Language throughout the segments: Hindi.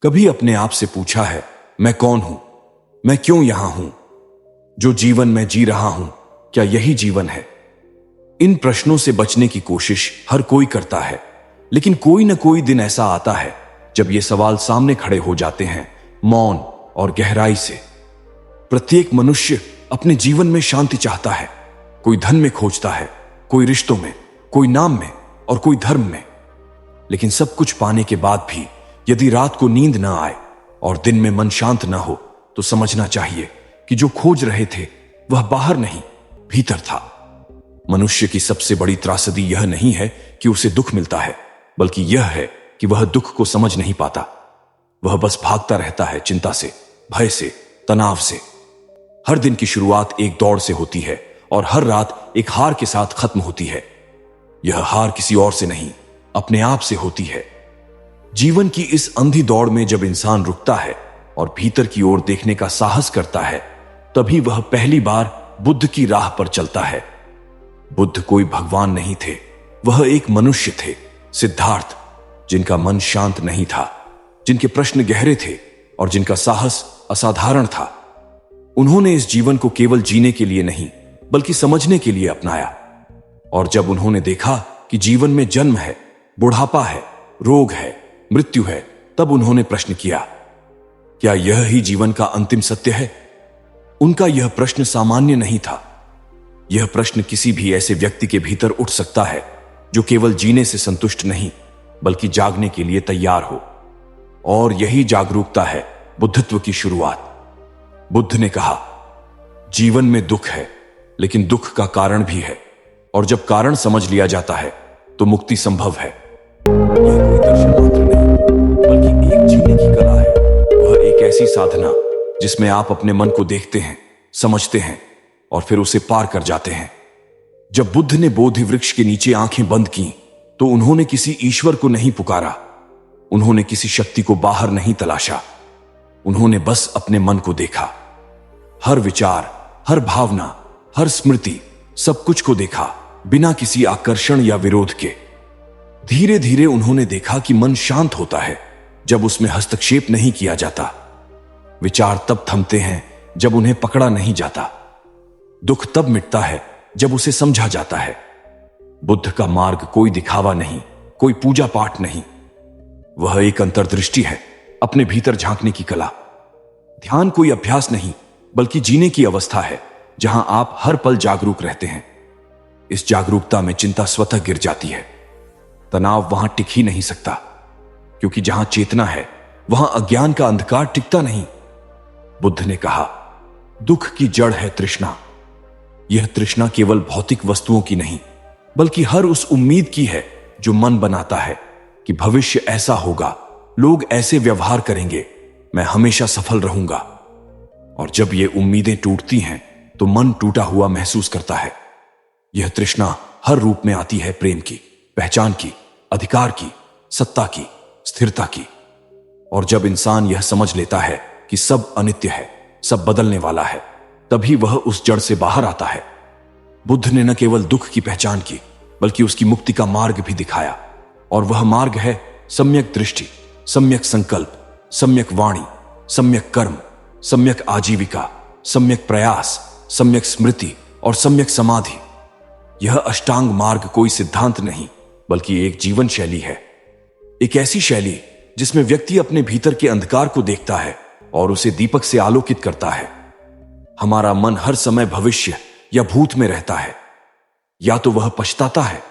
कभी अपने आप से पूछा है, मैं कौन हूं? मैं क्यों यहां हूं? जो जीवन मैं जी रहा हूं, क्या यही जीवन है? इन प्रश्नों से बचने की कोशिश हर कोई करता है, लेकिन कोई न कोई दिन ऐसा आता है जब ये सवाल सामने खड़े हो जाते हैं, मौन और गहराई से। प्रत्येक मनुष्य अपने जीवन में शांति चाहता है। कोई धन में खोजता है, कोई रिश्तों में, कोई नाम में और कोई धर्म में। लेकिन सब कुछ पाने के बाद भी यदि रात को नींद न आए और दिन में मन शांत न हो, तो समझना चाहिए कि जो खोज रहे थे वह बाहर नहीं, भीतर था। मनुष्य की सबसे बड़ी त्रासदी यह नहीं है कि उसे दुख मिलता है, बल्कि यह है कि वह दुख को समझ नहीं पाता। वह बस भागता रहता है, चिंता से, भय से, तनाव से। हर दिन की शुरुआत एक दौड़ से होती है और हर रात एक हार के साथ खत्म होती है। यह हार किसी और से नहीं, अपने आप से होती है। जीवन की इस अंधी दौड़ में जब इंसान रुकता है और भीतर की ओर देखने का साहस करता है, तभी वह पहली बार बुद्ध की राह पर चलता है। बुद्ध कोई भगवान नहीं थे, वह एक मनुष्य थे, सिद्धार्थ, जिनका मन शांत नहीं था, जिनके प्रश्न गहरे थे और जिनका साहस असाधारण था। उन्होंने इस जीवन को केवल जीने के लिए नहीं, बल्कि समझने के लिए अपनाया। और जब उन्होंने देखा कि जीवन में जन्म है, बुढ़ापा है, रोग है, मृत्यु है, तब उन्होंने प्रश्न किया, क्या यह ही जीवन का अंतिम सत्य है? उनका यह प्रश्न सामान्य नहीं था। यह प्रश्न किसी भी ऐसे व्यक्ति के भीतर उठ सकता है जो केवल जीने से संतुष्ट नहीं, बल्कि जागने के लिए तैयार हो। और यही जागरूकता है बुद्धत्व की शुरुआत। बुद्ध ने कहा, जीवन में दुख है, लेकिन दुख का कारण भी है, और जब कारण समझ लिया जाता है तो मुक्ति संभव है। यह कोई दर्शन मात्र नहीं, बल्कि एक जीने की कला है। वह एक ऐसी साधना जिसमें आप अपने मन को देखते हैं, समझते हैं और फिर उसे पार कर जाते हैं। जब बुद्ध ने बोधि वृक्ष के नीचे आंखें बंद की, तो उन्होंने किसी ईश्वर को नहीं पुकारा, उन्होंने किसी शक्ति को बाहर नहीं तलाशा। उन्होंने बस अपने मन को देखा। हर विचार, हर भावना, हर स्मृति, सब कुछ को देखा, बिना किसी आकर्षण या विरोध के। धीरे धीरे उन्होंने देखा कि मन शांत होता है जब उसमें हस्तक्षेप नहीं किया जाता। विचार तब थमते हैं जब उन्हें पकड़ा नहीं जाता। दुख तब मिटता है जब उसे समझा जाता है। बुद्ध का मार्ग कोई दिखावा नहीं, कोई पूजा पाठ नहीं। वह एक अंतर्दृष्टि है, अपने भीतर झांकने की कला। ध्यान कोई अभ्यास नहीं, बल्कि जीने की अवस्था है जहां आप हर पल जागरूक रहते हैं। इस जागरूकता में चिंता स्वतः गिर जाती है। तनाव वहां टिक ही नहीं सकता, क्योंकि जहां चेतना है वहां अज्ञान का अंधकार टिकता नहीं। बुद्ध ने कहा, दुख की जड़ है तृष्णा। यह तृष्णा केवल भौतिक वस्तुओं की नहीं, बल्कि हर उस उम्मीद की है जो मन बनाता है कि भविष्य ऐसा होगा, लोग ऐसे व्यवहार करेंगे, मैं हमेशा सफल रहूंगा। और जब ये उम्मीदें टूटती हैं तो मन टूटा हुआ महसूस करता है। यह तृष्णा हर रूप में आती है, प्रेम की, पहचान की, अधिकार की, सत्ता की, स्थिरता की। और जब इंसान यह समझ लेता है कि सब अनित्य है, सब बदलने वाला है, तभी वह उस जड़ से बाहर आता है। बुद्ध ने न केवल दुख की पहचान की, बल्कि उसकी मुक्ति का मार्ग भी दिखाया। और वह मार्ग है सम्यक दृष्टि, सम्यक संकल्प, सम्यक वाणी, सम्यक कर्म, सम्यक आजीविका, सम्यक प्रयास, सम्यक स्मृति और सम्यक समाधि। यह अष्टांग मार्ग कोई सिद्धांत नहीं, बल्कि एक जीवन शैली है। एक ऐसी शैली जिसमें व्यक्ति अपने भीतर के अंधकार को देखता है और उसे दीपक से आलोकित करता है। हमारा मन हर समय भविष्य या भूत में रहता है। या तो वह पछताता है,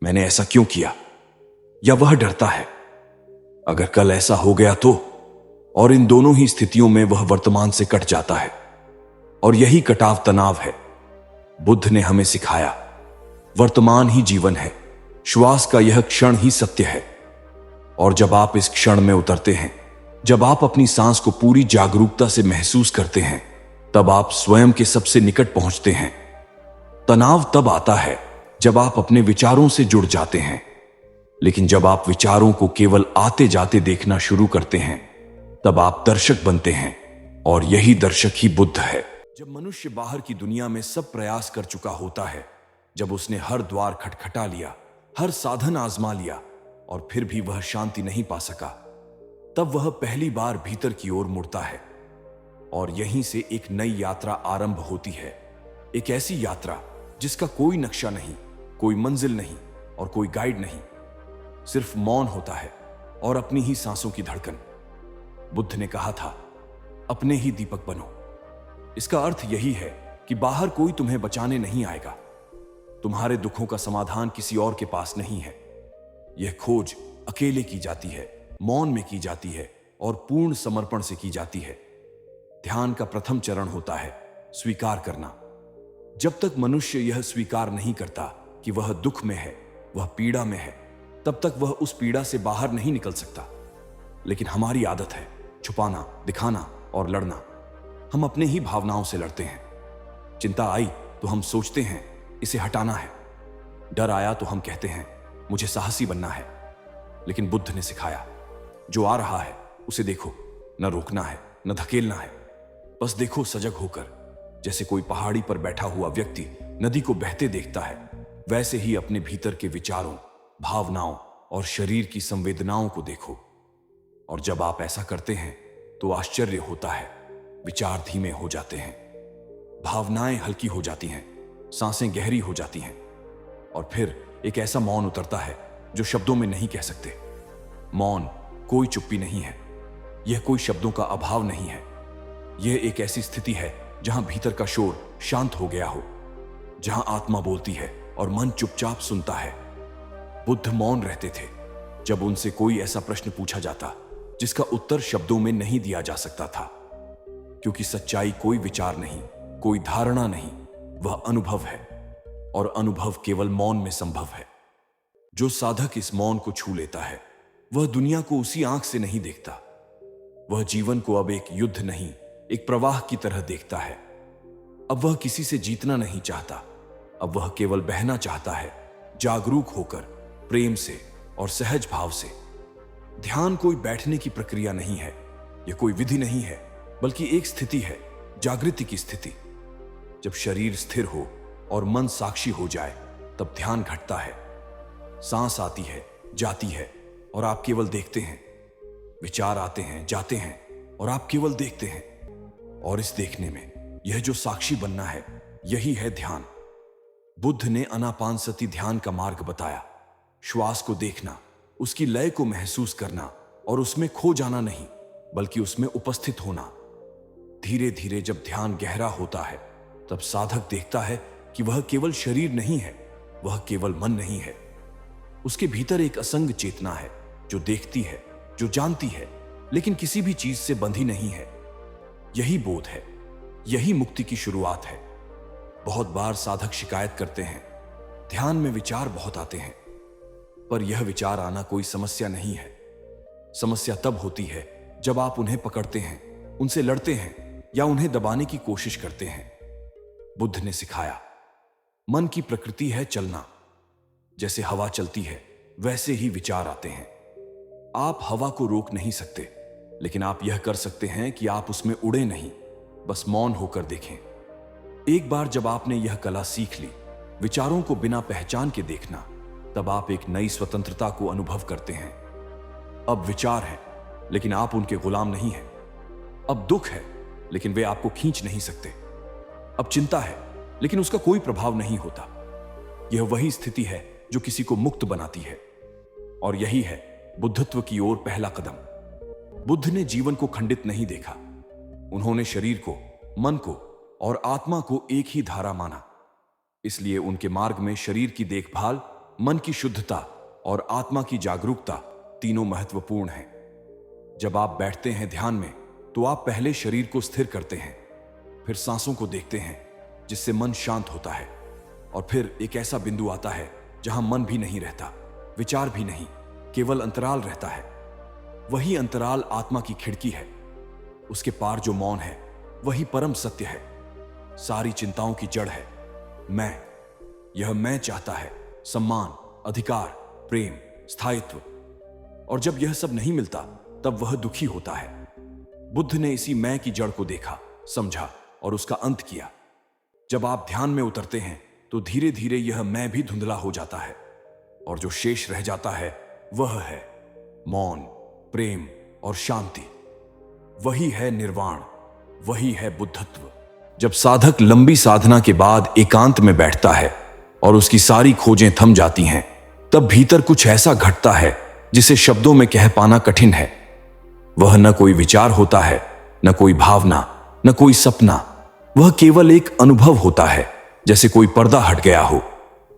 मैंने ऐसा क्यों किया, या वह डरता है, अगर कल ऐसा हो गया तो। और इन दोनों ही स्थितियों में वह वर्तमान से कट जाता है। और यही कटाव तनाव है। बुद्ध ने हमें सिखाया, वर्तमान ही जीवन है, श्वास का यह क्षण ही सत्य है। और जब आप इस क्षण में उतरते हैं, जब आप अपनी सांस को पूरी जागरूकता से महसूस करते हैं, तब आप स्वयं के सबसे निकट पहुंचते हैं। तनाव तब आता है जब आप अपने विचारों से जुड़ जाते हैं, लेकिन जब आप विचारों को केवल आते जाते देखना शुरू करते हैं, तब आप दर्शक बनते हैं। और यही दर्शक ही बुद्ध है। जब मनुष्य बाहर की दुनिया में सब प्रयास कर चुका होता है, जब उसने हर द्वार खटखटा लिया, हर साधन आजमा लिया, और फिर भी वह शांति नहीं पा सका, तब वह पहली बार भीतर की ओर मुड़ता है और यहीं से एक नई यात्रा आरंभ होती है। एक ऐसी यात्रा जिसका कोई नक्शा नहीं, कोई मंजिल नहीं और कोई गाइड नहीं, सिर्फ मौन होता है और अपनी ही सांसों की धड़कन। बुद्ध ने कहा था, अपने ही दीपक बनो। इसका अर्थ यही है कि बाहर कोई तुम्हें बचाने नहीं आएगा। तुम्हारे दुखों का समाधान किसी और के पास नहीं है। यह खोज अकेले की जाती है, मौन में की जाती है और पूर्ण समर्पण से की जाती है। ध्यान का प्रथम चरण होता है स्वीकार करना। जब तक मनुष्य यह स्वीकार नहीं करता कि वह दुख में है, वह पीड़ा में है, तब तक वह उस पीड़ा से बाहर नहीं निकल सकता। लेकिन हमारी आदत है छुपाना, दिखाना और लड़ना। हम अपने ही भावनाओं से लड़ते हैं। चिंता आई तो हम सोचते हैं इसे हटाना है। डर आया तो हम कहते हैं मुझे साहसी बनना है। लेकिन बुद्ध ने सिखाया, जो आ रहा है उसे देखो, न रोकना है न धकेलना है, बस देखो सजग होकर। जैसे कोई पहाड़ी पर बैठा हुआ व्यक्ति नदी को बहते देखता है, वैसे ही अपने भीतर के विचारों, भावनाओं और शरीर की संवेदनाओं को देखो। और जब आप ऐसा करते हैं तो आश्चर्य होता है, विचार धीमे हो जाते हैं, भावनाएं हल्की हो जाती हैं, सांसें गहरी हो जाती हैं और फिर एक ऐसा मौन उतरता है जो शब्दों में नहीं कह सकते। मौन कोई चुप्पी नहीं है, यह कोई शब्दों का अभाव नहीं है। यह एक ऐसी स्थिति है जहां भीतर का शोर शांत हो गया हो, जहां आत्मा बोलती है और मन चुपचाप सुनता है। बुद्ध मौन रहते थे जब उनसे कोई ऐसा प्रश्न पूछा जाता जिसका उत्तर शब्दों में नहीं दिया जा सकता था, क्योंकि सच्चाई कोई विचार नहीं, कोई धारणा नहीं, वह अनुभव है और अनुभव केवल मौन में संभव है। जो साधक इस मौन को छू लेता है वह दुनिया को उसी आंख से नहीं देखता। वह जीवन को अब एक युद्ध नहीं, एक प्रवाह की तरह देखता है। अब वह किसी से जीतना नहीं चाहता, अब वह केवल बहना चाहता है, जागरूक होकर, प्रेम से और सहज भाव से। ध्यान कोई बैठने की प्रक्रिया नहीं है, यह कोई विधि नहीं है, बल्कि एक स्थिति है, जागृति की स्थिति। जब शरीर स्थिर हो और मन साक्षी हो जाए तब ध्यान घटता है। सांस आती है, जाती है और आप केवल देखते हैं। विचार आते हैं, जाते हैं और आप केवल देखते हैं। और इस देखने में यह जो साक्षी बनना है, यही है ध्यान। बुद्ध ने आनापानसति ध्यान का मार्ग बताया। श्वास को देखना, उसकी लय को महसूस करना और उसमें खो जाना नहीं, बल्कि उसमें उपस्थित होना। धीरे धीरे जब ध्यान गहरा होता है तब साधक देखता है कि वह केवल शरीर नहीं है, वह केवल मन नहीं है। उसके भीतर एक असंग चेतना है जो देखती है, जो जानती है, लेकिन किसी भी चीज से बंधी नहीं है। यही बोध है, यही मुक्ति की शुरुआत है। बहुत बार साधक शिकायत करते हैं, ध्यान में विचार बहुत आते हैं। पर यह विचार आना कोई समस्या नहीं है। समस्या तब होती है जब आप उन्हें पकड़ते हैं, उनसे लड़ते हैं या उन्हें दबाने की कोशिश करते हैं। बुद्ध ने सिखाया, मन की प्रकृति है चलना। जैसे हवा चलती है वैसे ही विचार आते हैं। आप हवा को रोक नहीं सकते, लेकिन आप यह कर सकते हैं कि आप उसमें उड़े नहीं, बस मौन होकर देखें। एक बार जब आपने यह कला सीख ली, विचारों को बिना पहचान के देखना, तब आप एक नई स्वतंत्रता को अनुभव करते हैं। अब विचार है लेकिन आप उनके गुलाम नहीं हैं। अब दुख है लेकिन वे आपको खींच नहीं सकते। अब चिंता है लेकिन उसका कोई प्रभाव नहीं होता। यह वही स्थिति है जो किसी को मुक्त बनाती है। और यही है बुद्धत्व की ओर पहला कदम। बुद्ध ने जीवन को खंडित नहीं देखा। उन्होंने शरीर को, मन को और आत्मा को एक ही धारा माना। इसलिए उनके मार्ग में शरीर की देखभाल, मन की शुद्धता और आत्मा की जागरूकता तीनों महत्वपूर्ण हैं। जब आप बैठते हैं ध्यान में तो आप पहले शरीर को स्थिर करते हैं, फिर सांसों को देखते हैं जिससे मन शांत होता है, और फिर एक ऐसा बिंदु आता है जहां मन भी नहीं रहता, विचार भी नहीं, केवल अंतराल रहता है। वही अंतराल आत्मा की खिड़की है। उसके पार जो मौन है वही परम सत्य है। सारी चिंताओं की जड़ है मैं। यह मैं चाहता है सम्मान, अधिकार, प्रेम, स्थायित्व। और जब यह सब नहीं मिलता तब वह दुखी होता है। बुद्ध ने इसी मैं की जड़ को देखा, समझा और उसका अंत किया। जब आप ध्यान में उतरते हैं तो धीरे धीरे यह मैं भी धुंधला हो जाता है और जो शेष रह जाता है वह है मौन, प्रेम और शांति। वही है निर्वाण, वही है बुद्धत्व। जब साधक लंबी साधना के बाद एकांत में बैठता है और उसकी सारी खोजें थम जाती हैं, तब भीतर कुछ ऐसा घटता है जिसे शब्दों में कह पाना कठिन है। वह न कोई विचार होता है, न कोई भावना, न कोई सपना। वह केवल एक अनुभव होता है, जैसे कोई पर्दा हट गया हो,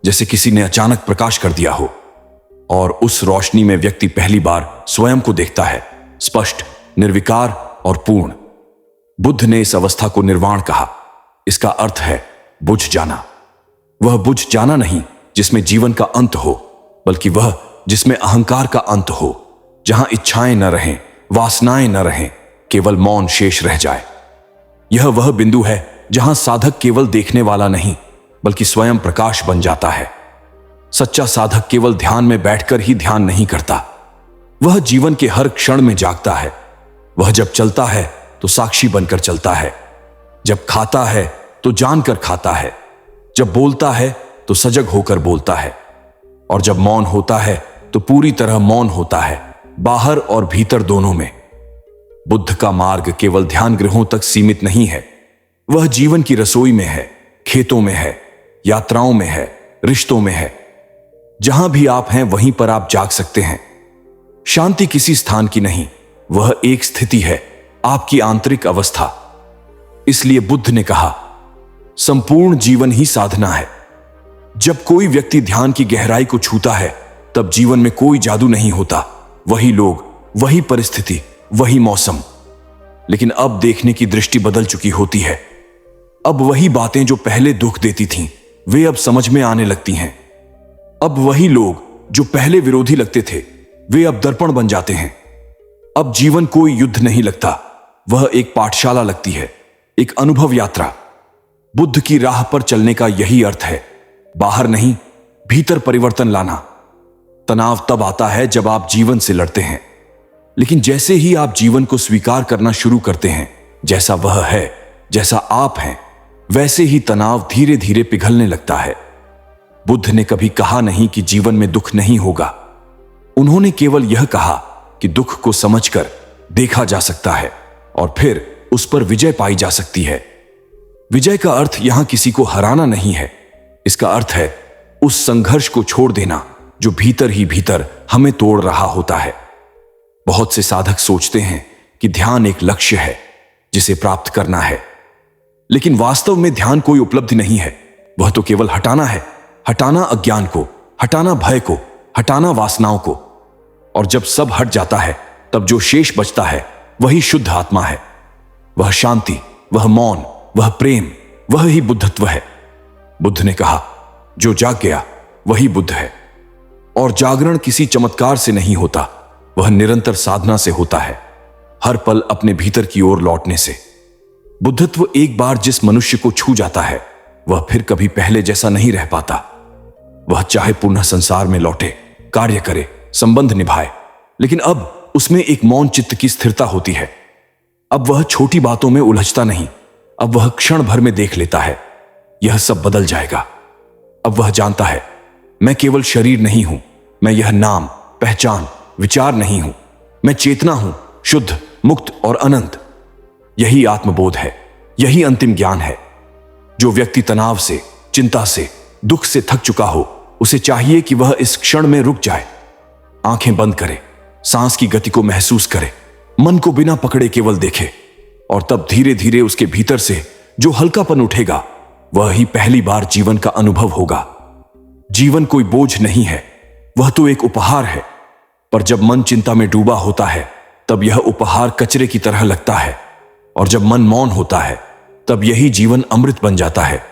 जैसे किसी ने अचानक प्रकाश कर दिया हो, और उस रोशनी में व्यक्ति पहली बार स्वयं को देखता है, स्पष्ट, निर्विकार और पूर्ण। बुद्ध ने इस अवस्था को निर्वाण कहा। इसका अर्थ है बुझ जाना। वह बुझ जाना नहीं जिसमें जीवन का अंत हो, बल्कि वह जिसमें अहंकार का अंत हो, जहां इच्छाएं न रहें, वासनाएं न रहें, केवल मौन शेष रह जाए। यह वह बिंदु है जहां साधक केवल देखने वाला नहीं, बल्कि स्वयं प्रकाश बन जाता है। सच्चा साधक केवल ध्यान में बैठकर ही ध्यान नहीं करता, वह जीवन के हर क्षण में जागता है। वह जब चलता है तो साक्षी बनकर चलता है, जब खाता है तो जानकर खाता है, जब बोलता है तो सजग होकर बोलता है, और जब मौन होता है तो पूरी तरह मौन होता है, बाहर और भीतर दोनों में। बुद्ध का मार्ग केवल ध्यान गृहों तक सीमित नहीं है, वह जीवन की रसोई में है, खेतों में है, यात्राओं में है, रिश्तों में है। जहां भी आप हैं वहीं पर आप जाग सकते हैं। शांति किसी स्थान की नहीं, वह एक स्थिति है, आपकी आंतरिक अवस्था। इसलिए बुद्ध ने कहा, संपूर्ण जीवन ही साधना है। जब कोई व्यक्ति ध्यान की गहराई को छूता है, तब जीवन में कोई जादू नहीं होता। वही लोग, वही परिस्थिति, वही मौसम। लेकिन अब देखने की दृष्टि बदल चुकी होती है। अब वही बातें जो पहले दुख देती थीं, वे अब समझ में आने लगती हैं। अब वही लोग जो पहले विरोधी लगते थे, वे अब दर्पण बन जाते हैं। अब जीवन कोई युद्ध नहीं लगता, वह एक पाठशाला लगती है, एक अनुभव यात्रा। बुद्ध की राह पर चलने का यही अर्थ है, बाहर नहीं, भीतर परिवर्तन लाना। तनाव तब आता है जब आप जीवन से लड़ते हैं, लेकिन जैसे ही आप जीवन को स्वीकार करना शुरू करते हैं, जैसा वह है, जैसा आप हैं, वैसे ही तनाव धीरे धीरे पिघलने लगता है। बुद्ध ने कभी कहा नहीं कि जीवन में दुख नहीं होगा। उन्होंने केवल यह कहा कि दुख को समझकर देखा जा सकता है और फिर उस पर विजय पाई जा सकती है। विजय का अर्थ यहां किसी को हराना नहीं है, इसका अर्थ है उस संघर्ष को छोड़ देना जो भीतर ही भीतर हमें तोड़ रहा होता है। बहुत से साधक सोचते हैं कि ध्यान एक लक्ष्य है जिसे प्राप्त करना है, लेकिन वास्तव में ध्यान कोई उपलब्धि नहीं है। वह तो केवल हटाना है, हटाना अज्ञान को, हटाना भय को, हटाना वासनाओं को। और जब सब हट जाता है, तब जो शेष बचता है वही शुद्ध आत्मा है। वह शांति, वह मौन, वह प्रेम, वह ही बुद्धत्व है। बुद्ध ने कहा, जो जाग गया वही बुद्ध है। और जागरण किसी चमत्कार से नहीं होता, वह निरंतर साधना से होता है, हर पल अपने भीतर की ओर लौटने से। बुद्धत्व एक बार जिस मनुष्य को छू जाता है, वह फिर कभी पहले जैसा नहीं रह पाता। वह चाहे पुनः संसार में लौटे, कार्य करे, संबंध निभाए, लेकिन अब उसमें एक मौन चित्त की स्थिरता होती है। अब वह छोटी बातों में उलझता नहीं, अब वह क्षण भर में देख लेता है, यह सब बदल जाएगा। अब वह जानता है, मैं केवल शरीर नहीं हूं, मैं यह नाम, पहचान, विचार नहीं हूं, मैं चेतना हूं, शुद्ध, मुक्त और अनंत। यही आत्मबोध है, यही अंतिम ज्ञान है। जो व्यक्ति तनाव से, चिंता से, दुख से थक चुका हो, उसे चाहिए कि वह इस क्षण में रुक जाए, आंखें बंद करे, सांस की गति को महसूस करे, मन को बिना पकड़े केवल देखे, और तब धीरे धीरे उसके भीतर से जो हल्कापन उठेगा, वह ही पहली बार जीवन का अनुभव होगा। जीवन कोई बोझ नहीं है, वह तो एक उपहार है। पर जब मन चिंता में डूबा होता है, तब यह उपहार कचरे की तरह लगता है, और जब मन मौन होता है, तब यही जीवन अमृत बन जाता है।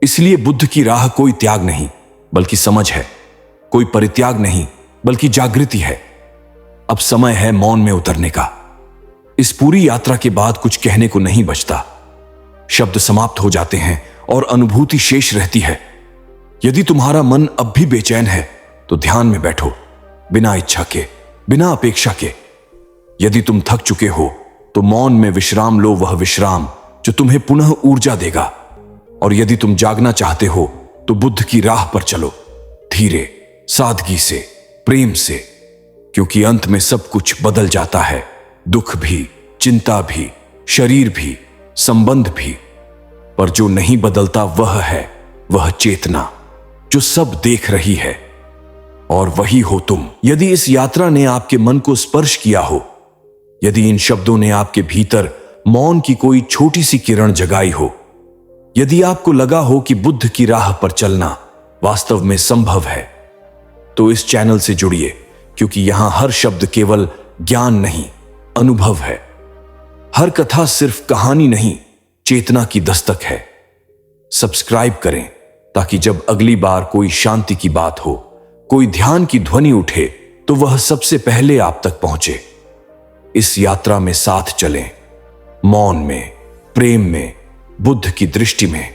इसलिए बुद्ध की राह कोई त्याग नहीं, बल्कि समझ है, कोई परित्याग नहीं, बल्कि जागृति है। अब समय है मौन में उतरने का। इस पूरी यात्रा के बाद कुछ कहने को नहीं बचता। शब्द समाप्त हो जाते हैं और अनुभूति शेष रहती है। यदि तुम्हारा मन अब भी बेचैन है, तो ध्यान में बैठो, बिना इच्छा के, बिना अपेक्षा के। यदि तुम थक चुके हो, तो मौन में विश्राम लो, वह विश्राम जो तुम्हें पुनः ऊर्जा देगा। और यदि तुम जागना चाहते हो, तो बुद्ध की राह पर चलो, धीरे, सादगी से, प्रेम से। क्योंकि अंत में सब कुछ बदल जाता है, दुख भी, चिंता भी, शरीर भी, संबंध भी। पर जो नहीं बदलता वह चेतना जो सब देख रही है, और वही हो तुम। यदि इस यात्रा ने आपके मन को स्पर्श किया हो, यदि इन शब्दों ने आपके भीतर मौन की कोई छोटी सी किरण जगाई हो, यदि आपको लगा हो कि बुद्ध की राह पर चलना वास्तव में संभव है, तो इस चैनल से जुड़िए, क्योंकि यहां हर शब्द केवल ज्ञान नहीं, अनुभव है। हर कथा सिर्फ कहानी नहीं, चेतना की दस्तक है। सब्सक्राइब करें ताकि जब अगली बार कोई शांति की बात हो, कोई ध्यान की ध्वनि उठे, तो वह सबसे पहले आप तक पहुंचे। इस यात्रा में साथ चलें, मौन में, प्रेम में, बुद्ध की दृष्टि में।